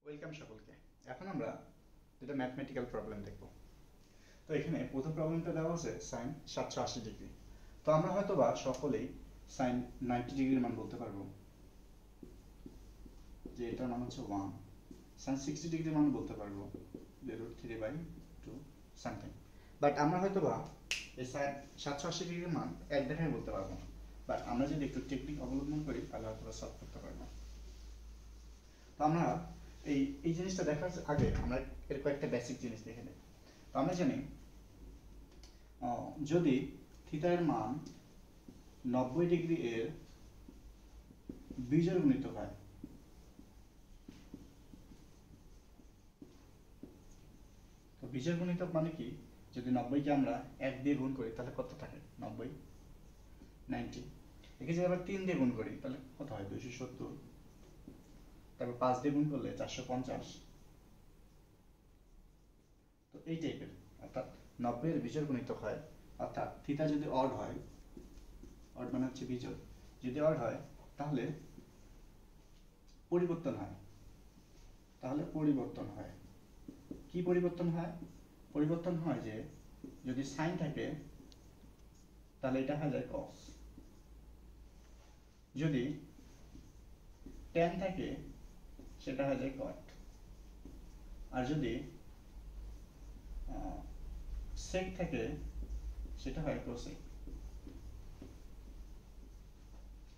Welcome সকলকে। এখন আমরা যেটা ম্যাথমেটিক্যাল প্রবলেম দেখব। তো এখানে প্রথম প্রবলেমটা দেওয়া আছে সাইন 780 ডিগ্রি। তো আমরা হয়তো বা সকলেই সাইন 90 ডিগ্রির মান বলতে পারবো যে এটার মান হচ্ছে 1। সাইন 60 ডিগ্রির মান বলতে পারবো যে √3/2 সামথিং। বাট আমরা হয়তো বা এই সাইন 780 ডিগ্রির মান এক দেখায় বলতে পারবো না। বাট আমরা যদি একটু টেকনিক অবলম্বন করি তাহলে হয়তো সলভ করতে পারবো। তো আমরা এই এই জিনিসটা দেখার আগে আমরা এর কয়েকটা বেসিক জিনিস দেখে নিই। তো আমরা জানি যদি থিটার মান 90 ডিগ্রি এর বিজোড় গুণিত হয়, তো বিজোড় গুণিতক মানে কি? যদি 90 কে আমরা 1 দিয়ে গুণ করি তাহলে কত থাকে? 90 90। একে যদি আবার 3 দিয়ে গুণ করি তাহলে কত হয়? 270। তারপর 5 দিয়ে গুণ করলে 450। তো এই টাইপের, অর্থাৎ 90 এর বিজোড় গুণিতক হয়, অর্থাৎ থিটা যদি অড হয়, অড মানে হচ্ছে বিজোড়, যদি অড হয় তাহলে পরিবর্তন হয়। তাহলে পরিবর্তন হয় কি? পরিবর্তন হয়, পরিবর্তন হয় যে যদি সাইন থাকে তাহলে এটা হয়ে যায় কস, যদি ট্যান থাকে সেটা হয়ে যায় কট, আর যদি সেক থাকে সেটা হয় কোসেক।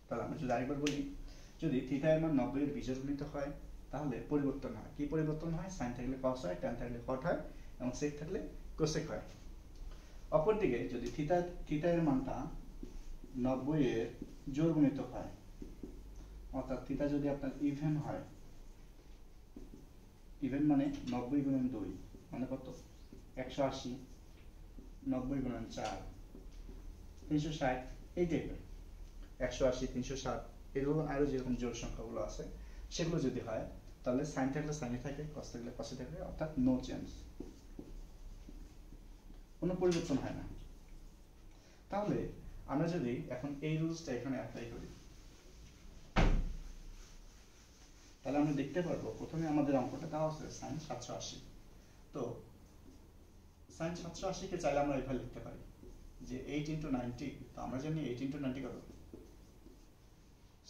তাহলে আমরা যদি আরেকবার বলি, যদি থিটা এর মান 90 এর বিজোড় গুণিত হয় তাহলে পরিবর্তন হয় কি? পরিবর্তন হয় সাইন থাকলে কস হয়, ট্যান থাকলে কট হয় এবং সেক থাকলে কোসেক হয়। অপরদিকে যদি থিটা এর মানটা 90 এর জোড় গুণিত হয়, অর্থাৎ থিটা যদি আপনার ইভেন হয়, ইভেন মানে 90 গুণন 2 মানে কত? 180, 90 গুণন 4 360, এই টাইপের 180 360 এরকম আরো যেরকম জোড় সংখ্যাগুলো আছে সেগুলো যদি হয় তাহলে সাইন থাকলে সাইনে থাকে, কস থাকলে কসে থাকে, অর্থাৎ নো চেঞ্জ, কোনো পরিবর্তন হয় না। তাহলে আমরা যদি এখন এই রুলসটা এখানে অ্যাপ্লাই করি তাহলে আমরা দেখতে পারবো প্রথমে আমাদের অঙ্কটা দেওয়া আছে সাইন 780। তো সাইন 780 কে চাইলে আমরা এভাবে লিখতে পারি যে 8 × 90। তো আমরা জানি 8 × 90 কত?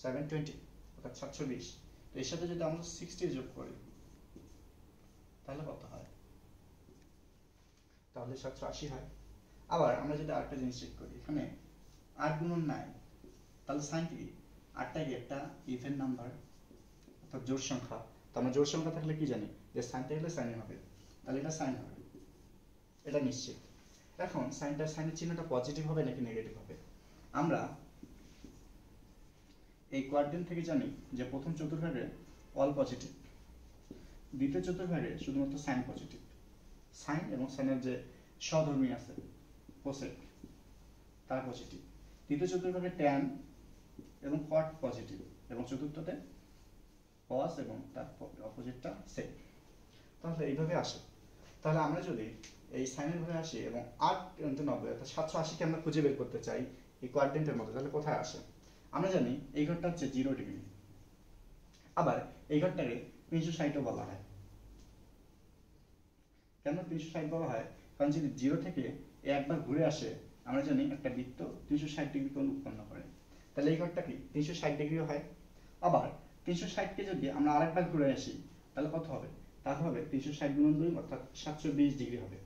720, অর্থাৎ 720। তো এর সাথে যদি আমরা 60 যোগ করি তাহলে কত হয়? তাহলে 780 হয়। আবার আমরা যদি আরেকটা জিনিস চেক করি, এখানে 8 গুণন 9, তাহলে সাইন কি? 8টা কি একটা ইভেন নাম্বার, অর্থাৎ জোড় সংখ্যা। তো আমরা জোড় সংখ্যা থাকলে কি জানি যে সাইন থাকলে সাইন হবে, তাহলে এটা সাইন হবে, এটা নিশ্চিত। এখন সাইনের চিহ্নটা পজিটিভ হবে নাকি নেগেটিভ হবে? আমরা এই কোয়াড্রেন্ট থেকে জানি যে প্রথম চতুর্ভাগে অল পজিটিভ, দ্বিতীয় চতুর্ভাগে শুধুমাত্র সাইন পজিটিভ। সাইন এবং সাইনের যে সহধর্মী আছে কোসেক তারা পজিটিভ। তৃতীয় চতুর্ভাগে ট্যান এবং কট পজিটিভ, এবং চতুর্থতে কস এবং তার অপোজিটটা সেক। তাহলে এইভাবে আসে। তাহলে আমরা যদি এই সাইনের ঘরে আসি এবং 8 × 90 অর্থাৎ 780 কে আমরা খুঁজে বের করতে চাই এই কোয়াড্রেন্টের মধ্যে, তাহলে কোথায় আসে? আমরা জানি এই ঘরটা হচ্ছে 0 ডিগ্রি, আবার এই ঘরটাকে 360ও বলা হয়। কেন 360 বলা হয়? কারণ যদি 0 থেকে একবার ঘুরে আসে, আমরা জানি একটা বৃত্ত 360 ডিগ্রি কোণ উৎপন্ন করে, তাহলে এই ঘরটা কি 360 ডিগ্রিও হয়। আবার 360 কে যদি আমরা আরেকবার ঘুরে আসি তাহলে কত হবে? তাহলে হবে 360 গুণন 2 অর্থাৎ 720 ডিগ্রি হবে।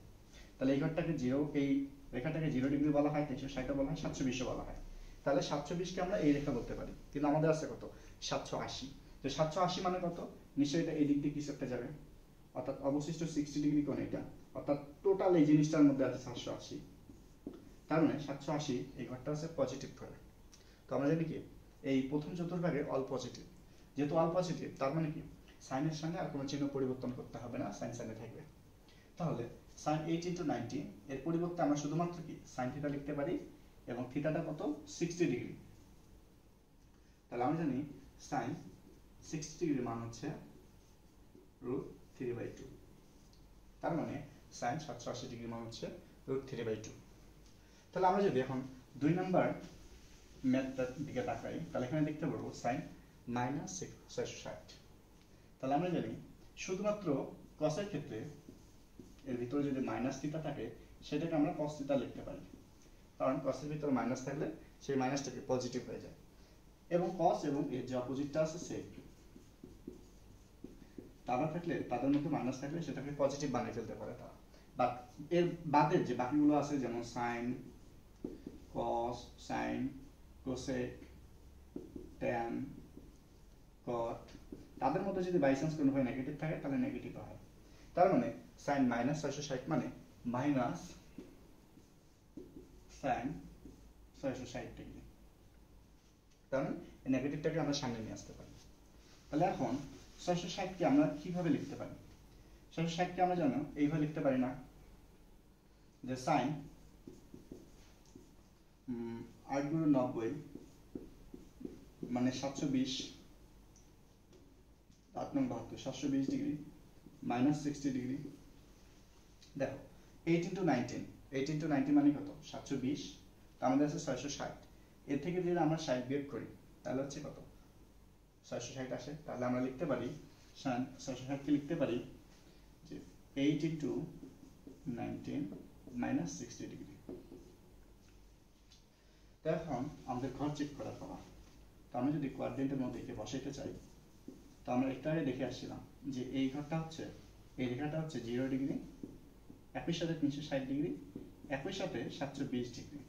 তাহলে এই ঘরটাকে 0, এই রেখাটাকে 0 ডিগ্রি বলা হয়, 360ও বলা হয়, 720ও বলা হয়। তাহলে 720 কে আমরা এই রেখা বলতে পারি, কিন্তু আমাদের আছে কত? 780। তো 780 মানে কত? নিশ্চয়ই এটা এই দিক দিয়ে কিছু একটা যাবে, অর্থাৎ অবশিষ্ট 60 ডিগ্রি কোণ এটা, অর্থাৎ টোটাল এই জিনিসটার মধ্যে আছে 780। তার মানে 780 এই ঘরটা আছে পজিটিভ ঘর। তো আমরা জানি কি এই প্রথম চতুর্ভাগে অল পজিটিভ, যেহেতু অল পজিটিভ তার মানে কি সাইনের সঙ্গে আর কোনো চিহ্ন পরিবর্তন করতে হবে না, সাইন সাইনে থাকবে। তাহলে সাইন 8 × 90 এর পরিবর্তে আমরা শুধুমাত্র কি সাইন থিটা লিখতে পারি, এবং থিটাটা কত? 60 ডিগ্রি। তাহলে আমরা জানি সাইন 60 ডিগ্রির মান হচ্ছে √3/2। তার মানে সাইন 780 ডিগ্রির মান হচ্ছে √3/2। তাহলে আমরা যদি এখন 2 নাম্বার ম্যাথটার দিকে তাকাই তাহলে এখানে দেখতে পারবো সাইন -660। তাহলে আমরা জানি শুধুমাত্র কসের ক্ষেত্রে এর ভিতরে যদি মাইনাস থিটা থাকে সেটাকে আমরা কস থিটা লিখতে পারি, কারণ কসের ভিতরে মাইনাস থাকলে সেই মাইনাসটাকে পজিটিভ হয়ে যায়। এবং কস এবং এর যে অপোজিটটা আছে সেক, তারা থাকলে তাদের মধ্যে মাইনাস থাকলে সেটাকে পজিটিভ বানিয়ে ফেলতে পারে তারা। বাট এর বাদের যে বাকিগুলো আছে যেমন সাইন, কস, সাইন, কোসেক, ট্যান, কট, তাদের মধ্যে যদি বাই চান্স কোনো হয় নেগেটিভ থাকে তাহলে নেগেটিভ হয়। তার মানে সাইন মাইনাস 660 মানে মাইনাস সাইন 660 ডিগ্রি। তার মানে এই নেগেটিভটাকে আমরা সামনে নিয়ে আসতে পারি। তাহলে এখন 660 কে আমরা কিভাবে লিখতে পারি? 660 কে আমরা জানো এইভাবে লিখতে পারি না, যে সাইন 8 গুণ 90 মানে 720, 8 নং 72, 720 ডিগ্রি মাইনাস 60 ডিগ্রি। দেখো 8 ইন্টু 19, 8 ইন্টু 90 মানে কত? 720, তো আমাদের আছে 660। এর থেকে যদি আমরা 60 বিয়োগ করি তাহলে হচ্ছে কত? 660 আসে। তাহলে আমরা লিখতে পারি সাইন 660 কে লিখতে পারি যে 8 ইন্টু 19 মাইনাস 60 ডিগ্রি। তো এখন আমাদের ঘর চেক করার পালা। তো আমরা যদি কোয়াড্রেন্টের মধ্যে একে বসাইতে চাই, তো আমরা একটু আগে দেখে আসছিলাম যে এই ঘরটা হচ্ছে, এই রেখাটা হচ্ছে 0 ডিগ্রি, একই সাথে 360 ডিগ্রি, একই সাথে 720 ডিগ্রি।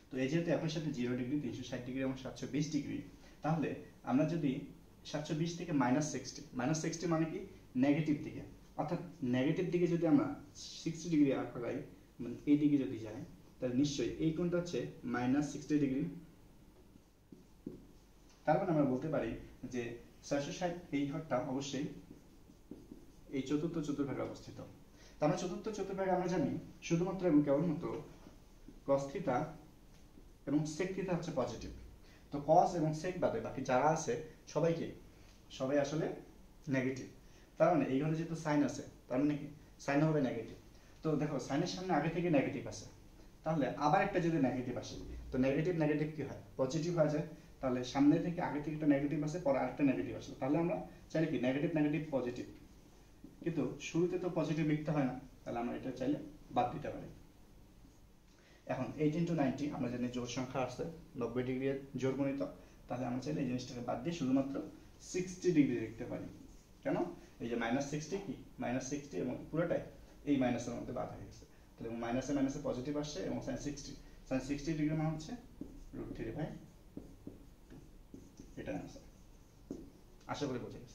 তো এই যেহেতু একই সাথে 0 ডিগ্রি, 360 ডিগ্রি এবং 720 ডিগ্রি, তাহলে আমরা যদি 720 থেকে -60 মানে কি? নেগেটিভ দিকে, অর্থাৎ নেগেটিভ দিকে যদি আমরা 60 ডিগ্রি আগাই, মানে এই দিকে যদি যাই, তাহলে নিশ্চয়ই এই কোণটা হচ্ছে -60 ডিগ্রি। তার মানে আমরা বলতে পারি যে 660 এই ঘরটা অবশ্যই এই চতুর্থ চতুর্ভাগে অবস্থিত। তার মানে চতুর্থ চতুর্ভাগে আমরা জানি শুধুমাত্র এবং কেবলমাত্র cos থিটা এবং sec থিটা হচ্ছে পজিটিভ। তো cos এবং sec বাদে বাকি যারা আছে সবাই আসলে নেগেটিভ। তার মানে এই ঘরে যেহেতু সাইন আছে, তার মানে কি সাইন হবে নেগেটিভ। তো দেখো সাইনের সামনে আগে থেকে নেগেটিভ আছে, তাহলে আবার একটা যদি নেগেটিভ আসে, তো নেগেটিভ নেগেটিভ কি হয়? পজিটিভ হয়ে যায়। তাহলে সামনে থেকে আগে থেকে একটা নেগেটিভ আছে, পরে আরেকটা নেগেটিভ আসলো, তাহলে আমরা চাইলে কি নেগেটিভ নেগেটিভ পজিটিভ, কিন্তু শুরুতে তো পজিটিভ লিখতে হয় না, তাহলে আমরা এটা চাইলে বাদ দিতে পারি। এখন 8 ইন্টু 90 আমরা জানি জোড় সংখ্যা আসছে 90 ডিগ্রি জোড় গণিত, তাহলে আমরা চাইলে এই জিনিসটাকে বাদ দিয়ে শুধুমাত্র 60 ডিগ্রি লিখতে পারি। কেন? এই যে -60 কি -60 এবং পুরোটাই এই মাইনাসের মধ্যে বাদ হয়ে গেছে, তাহলে মাইনাসে মাইনাসে পজিটিভ আসছে এবং sin 60 ডিগ্রি মান হচ্ছে √3/2। এটা आंसर। আশা করি বুঝে গেছো।